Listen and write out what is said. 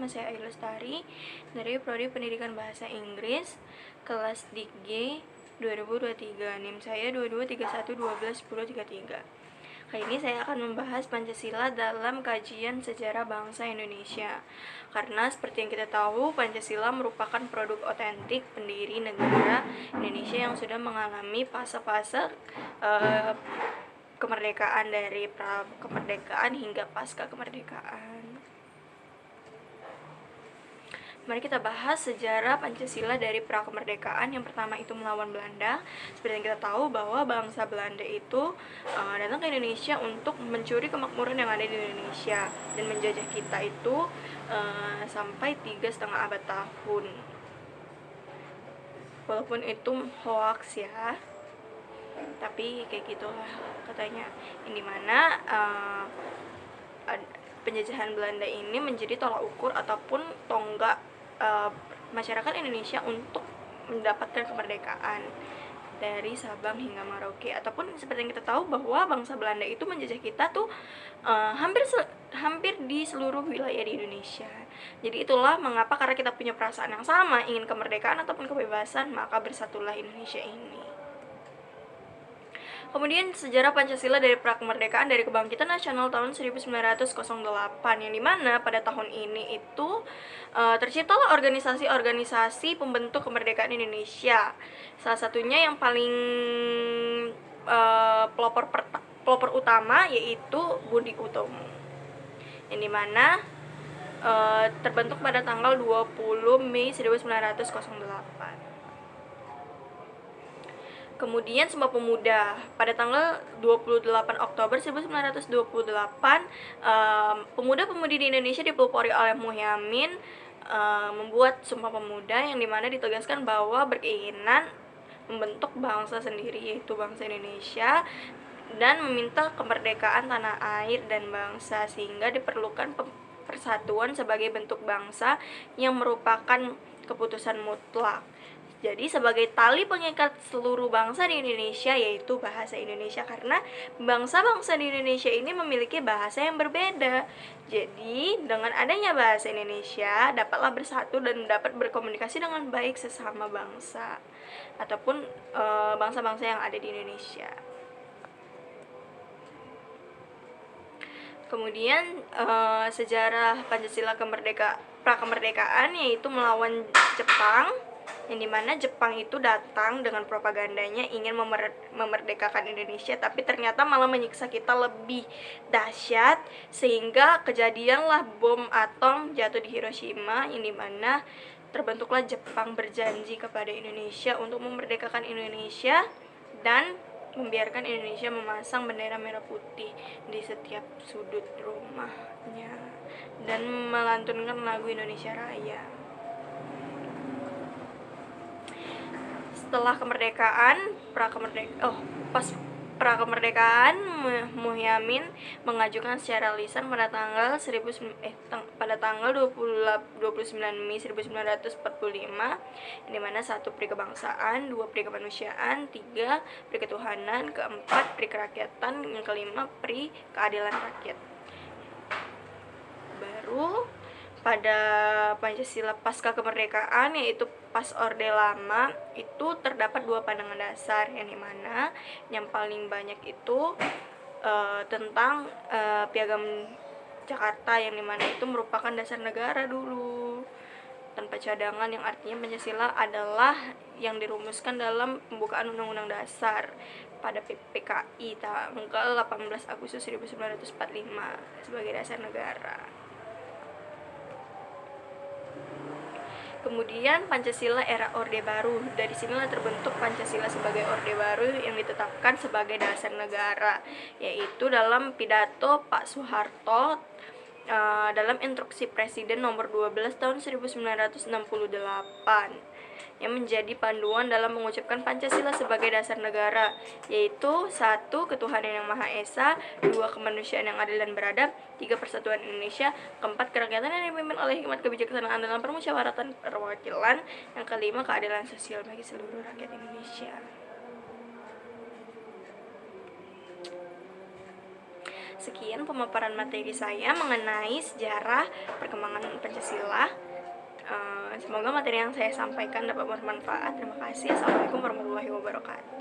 saya Ayu Lestari dari Prodi Pendidikan Bahasa Inggris kelas DIG 2023. NIM saya 2231121033. Kali ini saya akan membahas Pancasila dalam kajian sejarah bangsa Indonesia. Karena seperti yang kita tahu, Pancasila merupakan produk otentik pendiri negara Indonesia yang sudah mengalami fase-fase kemerdekaan, dari pra kemerdekaan hingga pasca kemerdekaan. Mari kita bahas sejarah Pancasila dari pra kemerdekaan. Yang pertama itu melawan Belanda. Seperti yang kita tahu bahwa bangsa Belanda itu datang ke Indonesia untuk mencuri kemakmuran yang ada di Indonesia dan menjajah kita itu sampai 3,5 abad tahun. Walaupun itu hoax ya, tapi kayak gitulah katanya, ini mana penjajahan Belanda ini menjadi tolak ukur ataupun tonggak masyarakat Indonesia untuk mendapatkan kemerdekaan dari Sabang hingga Merauke. Ataupun seperti yang kita tahu bahwa bangsa Belanda itu menjajah kita tuh hampir di seluruh wilayah di Indonesia. Jadi itulah mengapa, karena kita punya perasaan yang sama, ingin kemerdekaan ataupun kebebasan, maka bersatulah Indonesia ini. Kemudian sejarah Pancasila dari prakemerdekaan, dari kebangkitan nasional tahun 1908, yang dimana pada tahun ini itu terciptalah organisasi-organisasi pembentuk kemerdekaan Indonesia. Salah satunya yang paling pelopor utama yaitu Budi Utomo, yang dimana terbentuk pada tanggal 20 Mei 1908. Kemudian Sumpah Pemuda pada tanggal 28 Oktober 1928, pemuda-pemudi di Indonesia dipelopori oleh Muhyiddin membuat Sumpah Pemuda, yang dimana ditegaskan bahwa berkeinginan membentuk bangsa sendiri, yaitu bangsa Indonesia, dan meminta kemerdekaan tanah air dan bangsa, sehingga diperlukan persatuan sebagai bentuk bangsa yang merupakan keputusan mutlak. Jadi sebagai tali pengikat seluruh bangsa di Indonesia, yaitu bahasa Indonesia, karena bangsa-bangsa di Indonesia ini memiliki bahasa yang berbeda. Jadi dengan adanya bahasa Indonesia dapatlah bersatu dan dapat berkomunikasi dengan baik sesama bangsa ataupun bangsa-bangsa yang ada di Indonesia. Kemudian sejarah Pancasila prakemerdekaan yaitu melawan Jepang, yang dimana Jepang itu datang dengan propagandanya ingin memerdekakan Indonesia, tapi ternyata malah menyiksa kita lebih dahsyat, sehingga kejadianlah bom atom jatuh di Hiroshima, yang dimana terbentuklah Jepang berjanji kepada Indonesia untuk memerdekakan Indonesia dan membiarkan Indonesia memasang bendera merah putih di setiap sudut rumahnya dan melantunkan lagu Indonesia Raya. Setelah kemerdekaan, prakemerdekaan, Muhyiddin mengajukan secara lisan pada tanggal 29 Mei 1945, di mana 1 pri kebangsaan, 2 pri kemanusiaan, 3 pri ketuhanan, 4 pri kerakyatan, yang kelima pri keadilan rakyat. Baru pada Pancasila pasca kemerdekaan, yaitu pas Orde Lama, itu terdapat 2 pandangan dasar, yang dimana yang paling banyak itu tentang Piagam Jakarta, yang dimana itu merupakan dasar negara dulu tanpa cadangan, yang artinya Pancasila adalah yang dirumuskan dalam pembukaan Undang-Undang Dasar pada PPKI tanggal 18 Agustus 1945 sebagai dasar negara. Kemudian Pancasila era Orde Baru, dari sinilah terbentuk Pancasila sebagai Orde Baru yang ditetapkan sebagai dasar negara, yaitu dalam pidato Pak Soeharto dalam instruksi Presiden nomor 12 tahun 1968, yang menjadi panduan dalam mengucapkan Pancasila sebagai dasar negara, yaitu 1. Ketuhanan yang Maha Esa, 2. Kemanusiaan yang adil dan beradab, 3. Persatuan Indonesia, 4. Kerakyatan yang dipimpin oleh hikmat kebijaksanaan dalam permusyawaratan perwakilan, yang kelima keadilan sosial bagi seluruh rakyat Indonesia. Sekian pemaparan materi saya mengenai sejarah perkembangan Pancasila. Semoga materi yang saya sampaikan dapat bermanfaat. Terima kasih. Assalamualaikum warahmatullahi wabarakatuh.